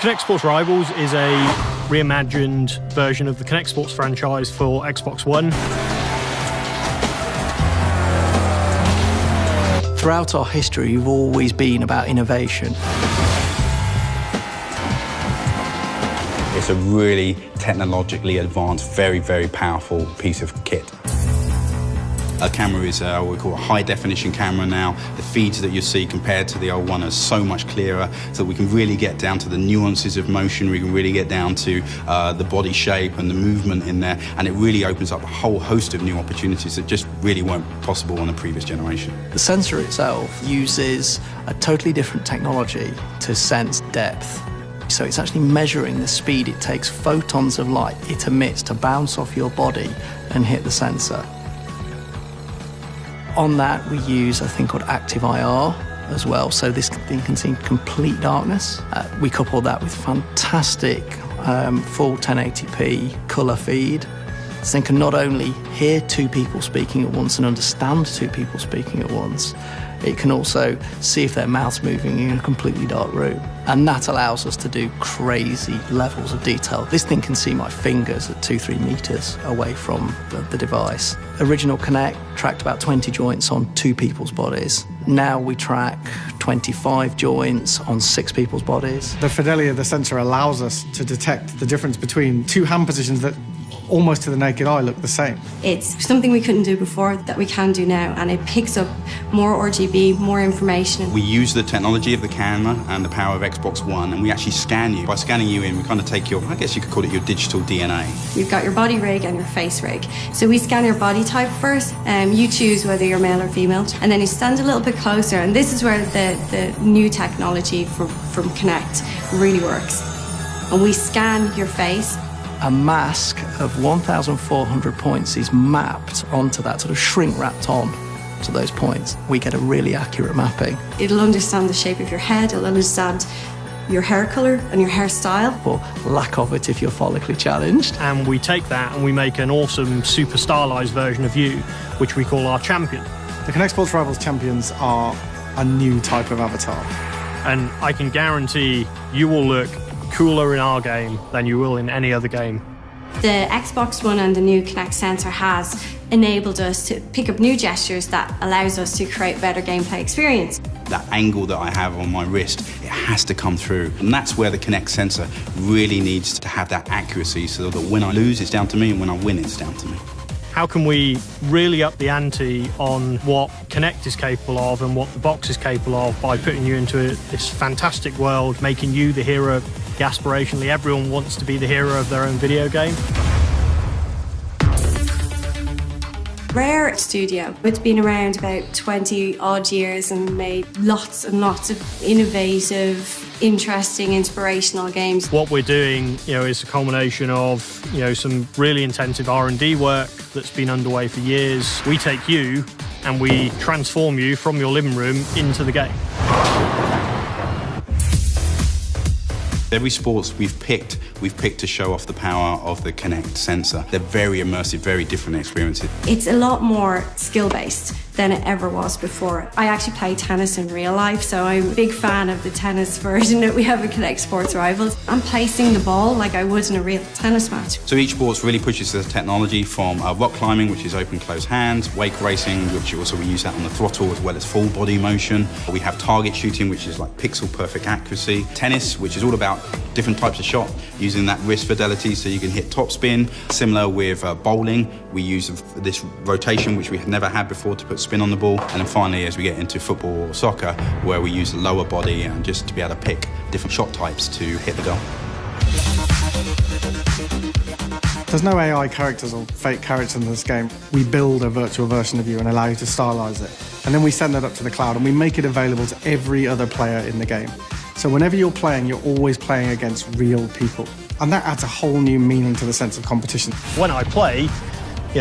Kinect Sports Rivals is a reimagined version of the Kinect Sports franchise for Xbox One. Throughout our history, we've always been about innovation. It's a really technologically advanced, very, very powerful piece of kit. A camera is what we call a high-definition camera now. The feeds that you see compared to the old one are so much clearer, so we can really get down to the nuances of motion. We can really get down to the body shape and the movement in there, and it really opens up a whole host of new opportunities that just really weren't possible on the previous generation. The sensor itself uses a totally different technology to sense depth. So it's actually measuring the speed it takes photons of light it emits to bounce off your body and hit the sensor. On that, we use a thing called active IR as well, so this thing can see complete darkness. We couple that with fantastic full 1080p colour feed. This thing can not only hear two people speaking at once and understand two people speaking at once, it can also see if their mouth's moving in a completely dark room. And that allows us to do crazy levels of detail. This thing can see my fingers at 2-3 meters away from the device. Original Kinect tracked about 20 joints on 2 people's bodies. Now we track 25 joints on 6 people's bodies. The fidelity of the sensor allows us to detect the difference between 2 hand positions that almost to the naked eye look the same. It's something we couldn't do before that we can do now, and it picks up more RGB, more information. We use the technology of the camera and the power of Xbox One, and we actually scan you. By scanning you in, we kind of take your, I guess you could call it your digital DNA. You've got your body rig and your face rig. So we scan your body type first, you choose whether you're male or female, and then you stand a little bit closer, and this is where the new technology from Kinect really works. And we scan your face. A mask of 1,400 points is mapped onto that, sort of shrink wrapped on to those points. We get a really accurate mapping. It'll understand the shape of your head, it'll understand your hair colour and your hairstyle. Or lack of it if you're follically challenged. And we take that and we make an awesome super stylised version of you, which we call our champion. The Kinect Sports Rivals champions are a new type of avatar. And I can guarantee you will look cooler in our game than you will in any other game. The Xbox One and the new Kinect sensor has enabled us to pick up new gestures that allows us to create a better gameplay experience. That angle that I have on my wrist, it has to come through. And that's where the Kinect sensor really needs to have that accuracy so that when I lose, it's down to me, and when I win, it's down to me. How can we really up the ante on what Kinect is capable of and what the box is capable of by putting you into this fantastic world, making you the hero? Aspirationally, everyone wants to be the hero of their own video game. Rare Studio. It's been around about 20 odd years and made lots and lots of innovative, interesting, inspirational games. What we're doing, is a culmination of, some really intensive R&D work that's been underway for years. We take you and we transform you from your living room into the game. Every sports we've picked to show off the power of the Kinect sensor. They're very immersive, very different experiences. It's a lot more skill-based than it ever was before. I actually play tennis in real life, so I'm a big fan of the tennis version that we have in Kinect Sports Rivals. I'm placing the ball like I would in a real tennis match. So each sports really pushes the technology from rock climbing, which is open, closed hands, wake racing, which also we use that on the throttle as well as full body motion. We have target shooting, which is like pixel perfect accuracy. Tennis, which is all about different types of shot, using that wrist fidelity so you can hit topspin. Similar with bowling, we use this rotation, which we have never had before, to put spin on the ball. And then finally, as we get into football or soccer, where we use the lower body and just to be able to pick different shot types to hit the goal. There's no AI characters or fake characters in this game. We build a virtual version of you and allow you to stylize it. And then we send that up to the cloud and we make it available to every other player in the game. So whenever you're playing, you're always playing against real people. And that adds a whole new meaning to the sense of competition. When I play,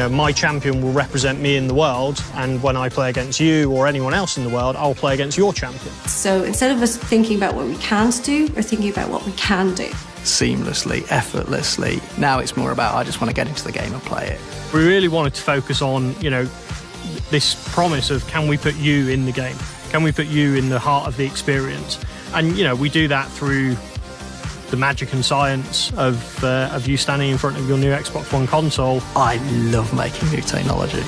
my champion will represent me in the world, and when I play against you or anyone else in the world, I'll play against your champion. So instead of us thinking about what we can't do, we're thinking about what we can do. Seamlessly, effortlessly. Now it's more about, I just want to get into the game and play it. We really wanted to focus on, this promise of, can we put you in the game? Can we put you in the heart of the experience? And, we do that through the magic and science of you standing in front of your new Xbox One console. I love making new technology.